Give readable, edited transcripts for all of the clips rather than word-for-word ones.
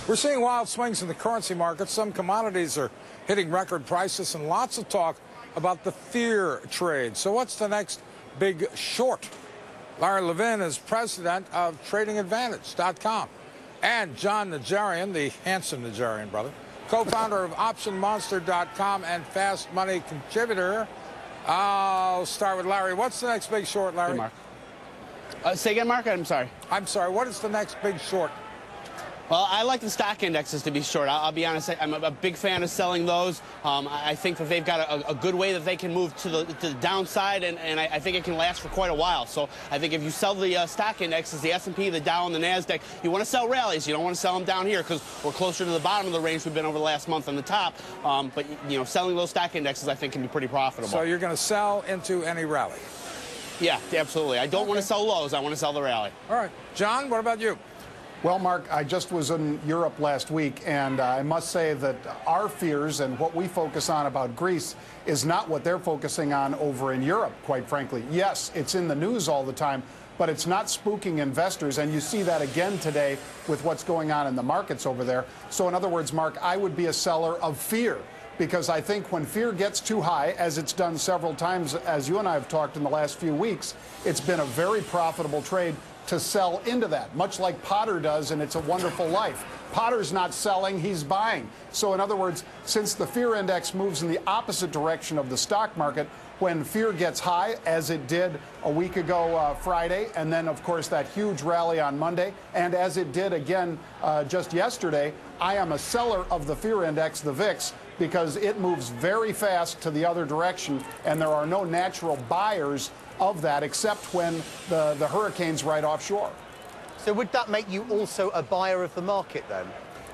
We're seeing wild swings in the currency markets. Some commodities are hitting record prices and lots of talk about the fear trade. So what's the next big short? Larry Levin is president of tradingadvantage.com. And Jon Najarian, the handsome Najarian brother, co-founder of optionmonster.com and fast money contributor. I'll start with Larry. What's the next big short, Larry? Hey, Mark. Say again, Mark? I'm sorry. I'm sorry. What is the next big short? Well, I like the stock indexes to be short. I'll be honest, I'm a big fan of selling those. I think that they've got a good way that they can move to the downside, and I think it can last for quite a while. So I think if you sell the stock indexes, the S&P, the Dow, and the NASDAQ, you want to sell rallies. You don't want to sell them down here because we're closer to the bottom of the range we've been over the last month on the top. But, you know, selling those stock indexes, I think, can be pretty profitable. So you're going to sell into any rally? Yeah, absolutely. I don't want to sell lows. I want to sell the rally. All right. John, what about you? Well, Mark, I just was in Europe last week, and I must say that our fears and what we focus on about Greece is not what they're focusing on over in Europe, quite frankly. Yes, it's in the news all the time, but it's not spooking investors, and you see that again today with what's going on in the markets over there. So in other words, Mark, I would be a seller of fear, because I think when fear gets too high, as it's done several times, as you and I have talked in the last few weeks, it's been a very profitable trade to sell into that, much like Potter does in It's a Wonderful Life. Potter's not selling, he's buying. So in other words, since the fear index moves in the opposite direction of the stock market, when fear gets high, as it did a week ago Friday, and then of course that huge rally on Monday, and as it did again just yesterday, I am a seller of the fear index, the VIX, because it moves very fast to the other direction, and there are no natural buyers of that except when the hurricane's right offshore. So would that make you also a buyer of the market then?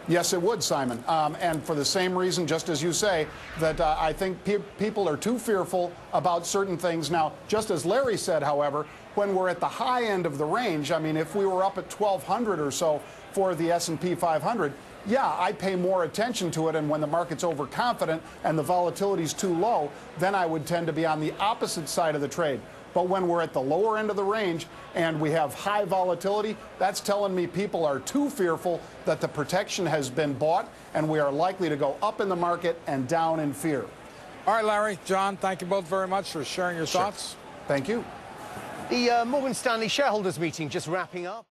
Yes, it would, Simon. And for the same reason, just as you say, that I think people are too fearful about certain things. Now, just as Larry said, however, when we're at the high end of the range, I mean, if we were up at 1,200 or so for the S&P 500, yeah, I pay more attention to it, and when the market's overconfident and the volatility's too low, then I would tend to be on the opposite side of the trade. But when we're at the lower end of the range and we have high volatility, that's telling me people are too fearful that the protection has been bought, and we are likely to go up in the market and down in fear. All right, Larry, John, thank you both very much for sharing your thoughts. Thank you. The Morgan Stanley shareholders meeting just wrapping up.